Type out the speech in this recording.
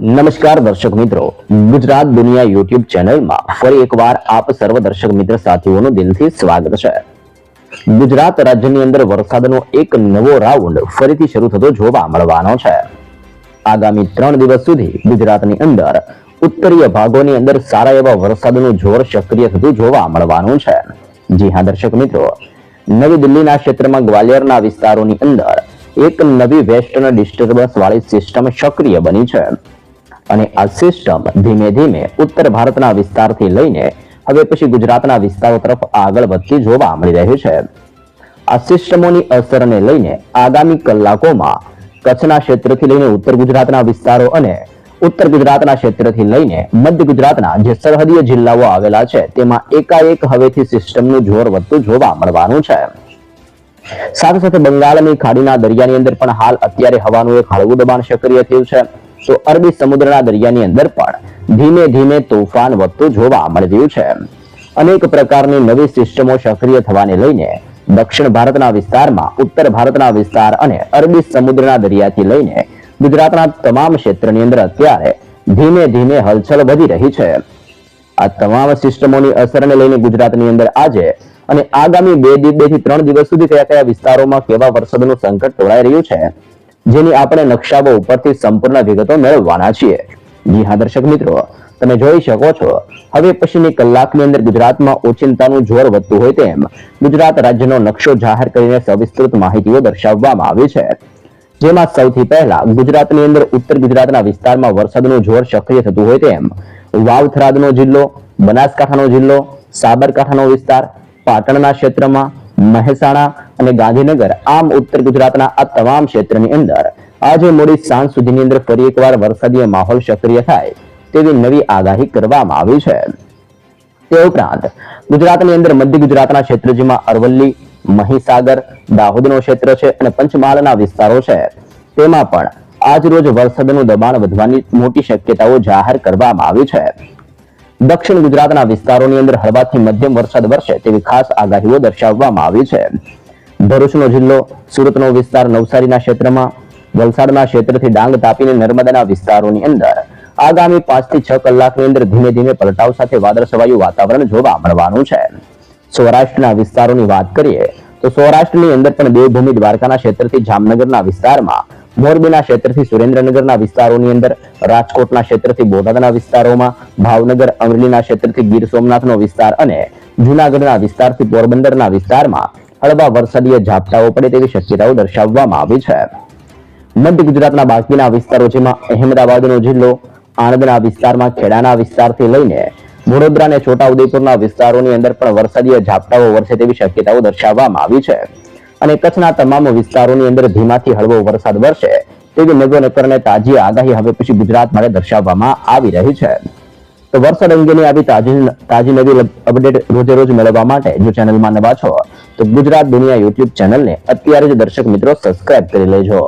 નમસ્કાર દર્શક મિત્રો, ગુજરાત દુનિયા યુટ્યુબ ચેનલમાં ફરી એકવાર આપ સર્વ દર્શક મિત્ર સાથીઓનું દિલથી સ્વાગત છે. ગુજરાત રાજ્યની અંદર વરસાદનો એક નવો રાઉન્ડ ફરીથી શરૂ થતો જોવા મળવાનો છે. આગામી 3 દિવસ સુધી ગુજરાતની અંદર ઉત્તરીય ભાગોની અંદર સારા એવા વરસાદનું જોર સક્રિય થતું જોવા મળવાનું છે. જી હા દર્શક મિત્રો, નવી દિલ્હીના ક્ષેત્રમાં ગ્વાલિયરના વિસ્તારોની અંદર એક નવી વેસ્ટર્ન ડિસ્ટર્બન્સ વાળી સિસ્ટમ સક્રિય બની છે અને આ સિસ્ટમ ધીમે ધીમે ઉત્તર ભારતના વિસ્તારથી લઈને હવે પછી ગુજરાતના વિસ્તારો તરફ આગળ વધતી જોવા મળી રહી છે. આ સિસ્ટમોની અસરને લઈને આગામી કલાકોમાં કચ્છના ક્ષેત્રથી લઈને ઉત્તર ગુજરાતના વિસ્તારો અને ઉત્તર ગુજરાતના ક્ષેત્રથી લઈને મધ્ય ગુજરાતના જે સરહદીય જિલ્લાઓ આવેલા છે તેમાં એકાએક હવેથી સિસ્ટમનું જોર વધતું જોવા મળવાનું છે. સાથે સાથે બંગાળની ખાડીના દરિયાની અંદર પણ હાલ અત્યારે હવાનું એક હળવું દબાણ સક્રિય થયું છે. તો અરબી સમુદ્રના દરિયાની અંદર પણ ધીમે ધીમે તોફાન વધતું જોવા મળી રહ્યું છે. અનેક પ્રકારની નવી સિસ્ટમો સક્રિય થવાને લઈને દક્ષિણ ભારતના વિસ્તારમાં, ઉત્તર ભારતના વિસ્તાર અને અરબી સમુદ્રના દરિયાથી લઈને ગુજરાતના તમામ ક્ષેત્રની અંદર અત્યારે ધીમે ધીમે હલચલ વધી રહી છે. આ તમામ સિસ્ટમોની અસરને લઈને ગુજરાતની અંદર આજે અને આગામી 2 થી 3 દિવસ સુધી કયા કયા વિસ્તારોમાં કેવા વરસાદનું સંકટ તોળાઈ રહ્યું છે, જેની આપણે નકશાઓ ઉપરથી સંપૂર્ણ વિગતો મેળવવાના છીએ. જી હા દર્શક મિત્રો, તમે જોઈ શકો છો હવે પછીની કલાકની અંદર ગુજરાતમાં ઓચિંતાનું જોર વધતું હોય તેમ ગુજરાત રાજ્યનો નકશો જાહેર કરીને સવિસ્તૃત માહિતીઓ દર્શાવવામાં આવી છે. જેમાં સૌથી પહેલા ગુજરાતની અંદર ઉત્તર ગુજરાતના વિસ્તારમાં વરસાદનું જોર સક્રિય થતું હોય તેમ વાવથરાદનો જિલ્લો, બનાસકાંઠાનો જિલ્લો, સાબરકાંઠાનો વિસ્તાર, પાટણના ક્ષેત્રમાં, મહેસાણા અને ગાંધીનગર, આમ ઉત્તર ગુજરાતના આ તમામ ક્ષેત્રની અંદર આજે મોડી સાંજ સુધીની અંદર ફરી એકવાર વરસાદીય માહોલ સક્રિય થાય તેવી નવી આગાહી કરવામાં આવી છે. તે ઉપરાંત ગુજરાતની અંદર મધ્ય ગુજરાતના ક્ષેત્ર જેમાં અરવલ્લી, મહીસાગર, દાહોદનો ક્ષેત્ર છે અને પંચમહાલના વિસ્તારો છે તેમાં પણ આજ રોજ વરસાદનું દબાણ વધવાની મોટી શક્યતાઓ જાહેર કરવામાં આવી છે. દક્ષિણ ગુજરાતના વિસ્તારોની અંદર હળવાથી મધ્યમ વરસાદ વરસે તેવી ખાસ આગાહીઓ દર્શાવવામાં આવી છે. ભરૂચનો જિલ્લો, સુરતનો વિસ્તાર, નવસારીના ક્ષેત્રમાં, વલસાડના ક્ષેત્રથી ડાંગ, તાપી, નર્મદાના વિસ્તારોની અંદર આગામી 5 થી 6 કલાકની અંદર ધીમે ધીમે પલટાવ સાથે વાદળછવાયું વાતાવરણ જોવા મળવાનું છે. સૌરાષ્ટ્રના વિસ્તારોની વાત કરીએ તો સૌરાષ્ટ્રની અંદર પણ દેવભૂમિ દ્વારકાના ક્ષેત્રથી જામનગરના વિસ્તારમાં, મોરબીના ક્ષેત્રથી સુરેન્દ્રનગરના વિસ્તારોની અંદર, રાજકોટના ક્ષેત્રથી બોટાદના વિસ્તારોમાં, ભાવનગર, અમરેલીના ક્ષેત્રથી ગીર સોમનાથનો વિસ્તાર અને જૂનાગઢના વિસ્તારથી પોરબંદરના વિસ્તારમાં હળવા વરસાદીય ઝાપટાઓ પડે તેવી શક્યતાઓ દર્શાવવામાં આવી છે. મધ્ય ગુજરાતના બાકીના વિસ્તારો જેમાં અહેમદાબાદનો જિલ્લો, આણંદના વિસ્તારમાં, ખેડાના વિસ્તારથી લઈને વડોદરા અને છોટાઉદેપુરના વિસ્તારોની અંદર પણ વરસાદીય ઝાપટાઓ વરસે તેવી શક્યતાઓ દર્શાવવામાં આવી છે અને કચ્છના તમામ વિસ્તારોની અંદર ધીમાથી હળવો વરસાદ વરસે તેવી નગર અને તાજી આગાહી હવે પછી ગુજરાત માટે દર્શાવવામાં આવી રહી છે. તો વરસાદ અંગેની આવી તાજી નવી અપડેટ રોજે રોજ મેળવવા માટે જો ચેનલમાં નવા છો તો ગુજરાત દુનિયા યુટ્યુબ ચેનલને અત્યારે જ દર્શક મિત્રો સબસ્ક્રાઇબ કરી લેજો.